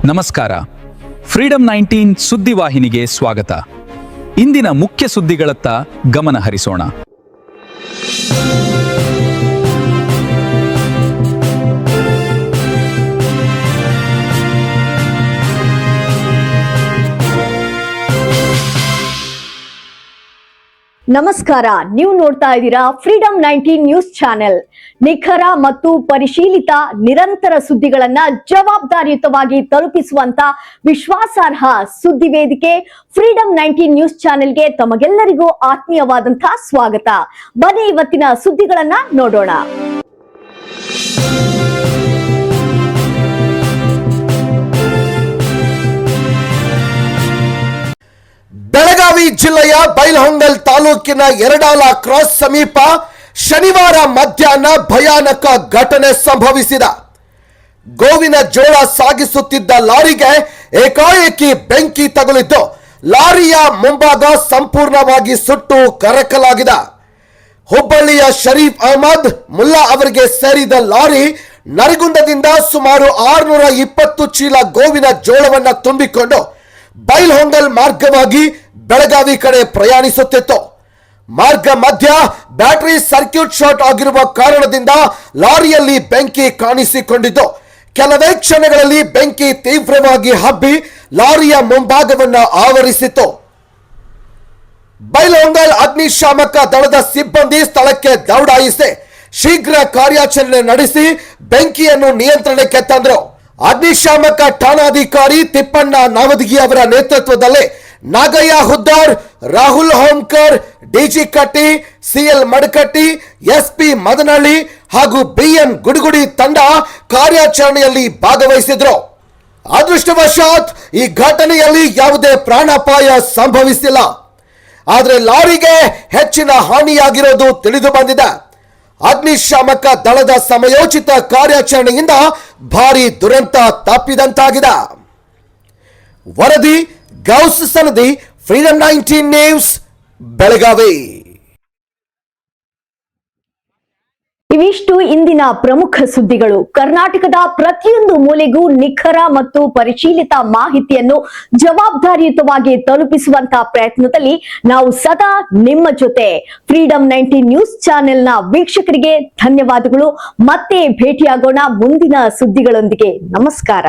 ನಮಸ್ಕಾರ. ಫ್ರೀಡಂ 19 ಸುದ್ದಿವಾಹಿನಿಗೆ ಸ್ವಾಗತ. ಇಂದಿನ ಮುಖ್ಯ ಸುದ್ದಿಗಳತ್ತ ಗಮನ ಹರಿಸೋಣ. ನಮಸ್ಕಾರ, ನೀವು ನೋಡ್ತಾ ಇದ್ದೀರಾ ಫ್ರೀಡಂ 19 ನ್ಯೂಸ್ ಚಾನೆಲ್. ನಿಖರ ಮತ್ತು ಪರಿಶೀಲಿತ ನಿರಂತರ ಸುದ್ದಿಗಳನ್ನ ಜವಾಬ್ದಾರಿಯುತವಾಗಿ ತಲುಪಿಸುವಂತ ವಿಶ್ವಾಸಾರ್ಹ ಸುದ್ದಿ ವೇದಿಕೆ ಫ್ರೀಡಂ 19 ನ್ಯೂಸ್ ಚಾನೆಲ್ಗೆ ತಮಗೆಲ್ಲರಿಗೂ ಆತ್ಮೀಯವಾದಂತಹ ಸ್ವಾಗತ. ಬನ್ನಿ ಇವತ್ತಿನ ಸುದ್ದಿಗಳನ್ನ ನೋಡೋಣ. ಬೆಳಗಾವಿ ಜಿಲ್ಲೆಯ ಬೈಲಹೊಂಗಲ್ ತಾಲೂಕಿನ ಎರಡಾಲ ಕ್ರಾಸ್ ಸಮೀಪ ಶನಿವಾರ ಮಧ್ಯಾಹ್ನ ಭಯಾನಕ ಘಟನೆ ಸಂಭವಿಸಿದ. ಗೋವಿನ ಜೋಳ ಸಾಗಿಸುತ್ತಿದ್ದ ಲಾರಿಗೆ ಏಕಾಏಕಿ ಬೆಂಕಿ ತಗುಲಿದ್ದು ಲಾರಿಯ ಮುಂಭಾಗ ಸಂಪೂರ್ಣವಾಗಿ ಸುಟ್ಟು ಕರಕಲಾಗಿದೆ. ಹುಬ್ಬಳ್ಳಿಯ ಶರೀಫ್ ಅಹಮದ್ ಮುಲ್ಲಾ ಅವರಿಗೆ ಸೇರಿದ ಲಾರಿ ನರಗುಂದದಿಂದ ಸುಮಾರು 620 ಚೀಲ ಗೋವಿನ ಜೋಳವನ್ನ ತುಂಬಿಕೊಂಡು ಬೈಲಹೊಂಗಲ್ ಮಾರ್ಗವಾಗಿ ಬೆಳಗಾವಿ ಕಡೆ ಪ್ರಯಾಣಿಸುತ್ತಿತ್ತು. ಮಾರ್ಗ ಮಧ್ಯ ಬ್ಯಾಟರಿ ಸರ್ಕ್ಯೂಟ್ ಶಾರ್ಟ್ ಆಗಿರುವ ಕಾರಣದಿಂದ ಲಾರಿಯಲ್ಲಿ ಬೆಂಕಿ ಕಾಣಿಸಿಕೊಂಡಿದ್ದು ಕೆಲವೇ ಕ್ಷಣಗಳಲ್ಲಿ ಬೆಂಕಿ ತೀವ್ರವಾಗಿ ಹಬ್ಬಿ ಲಾರಿಯ ಮುಂಭಾಗವನ್ನು ಆವರಿಸಿತು. ಬೈಲಹೊಂಗಲ್ ಅಗ್ನಿಶಾಮಕ ದಳದ ಸಿಬ್ಬಂದಿ ಸ್ಥಳಕ್ಕೆ ದೌಡಾಯಿಸಿ ಶೀಘ್ರ ಕಾರ್ಯಾಚರಣೆ ನಡೆಸಿ ಬೆಂಕಿಯನ್ನು ನಿಯಂತ್ರಣಕ್ಕೆ ತಂದರು. ಅಗ್ನಿಶಾಮಕ ಠಾಣಾಧಿಕಾರಿ ತಿಪ್ಪಣ್ಣ ನಾವದಗಿ ಅವರ ನೇತೃತ್ವದಲ್ಲಿ ನಾಗಯ್ಯ ಹುದ್ದಾರ್, ರಾಹುಲ್ ಹೋಮ್ಕರ್, ಡಿಜಿ ಕಟ್ಟಿ, ಸಿಎಲ್ ಮಡಕಟ್ಟಿ, ಎಸ್ಪಿ ಮದನಹಳ್ಳಿ ಹಾಗೂ ಬಿಎನ್ ಗುಡುಗುಡಿ ತಂಡ ಕಾರ್ಯಾಚರಣೆಯಲ್ಲಿ ಭಾಗವಹಿಸಿದ್ರು. ಅದೃಷ್ಟವಶಾತ್ ಈ ಘಟನೆಯಲ್ಲಿ ಯಾವುದೇ ಪ್ರಾಣಾಪಾಯ ಸಂಭವಿಸಿಲ್ಲ. ಆದರೆ ಲಾರಿಗೆ ಹೆಚ್ಚಿನ ಹಾನಿಯಾಗಿರೋದು ತಿಳಿದು ಬಂದಿದೆ. ಅಗ್ನಿಶಾಮಕ ದಳದ ಸಮಯೋಚಿತ ಕಾರ್ಯಾಚರಣೆಯಿಂದ ಭಾರಿ ದುರಂತ ತಪ್ಪಿದಂತಾಗಿದೆ. ವರದಿ ಗೌಸ್ ಸನದಿ, ಫ್ರೀಡಂ 19 ನ್ಯೂಸ್, ಬೆಳಗಾವಿ. ಇವಿಷ್ಟು ಇಂದಿನ ಪ್ರಮುಖ ಸುದ್ದಿಗಳು. ಕರ್ನಾಟಕದ ಪ್ರತಿಯೊಂದು ಮೂಲೆಗೂ ನಿಖರ ಮತ್ತು ಪರಿಶೀಲಿತ ಮಾಹಿತಿಯನ್ನು ಜವಾಬ್ದಾರಿಯುತವಾಗಿ ತಲುಪಿಸುವಂತಹ ಪ್ರಯತ್ನದಲ್ಲಿ ನಾವು ಸದಾ ನಿಮ್ಮ ಜೊತೆ. ಫ್ರೀಡಂ 19 ನ್ಯೂಸ್ ಚಾನೆಲ್ನ ವೀಕ್ಷಕರಿಗೆ ಧನ್ಯವಾದಗಳು. ಮತ್ತೆ ಭೇಟಿಯಾಗೋಣ ಮುಂದಿನ ಸುದ್ದಿಗಳೊಂದಿಗೆ. ನಮಸ್ಕಾರ.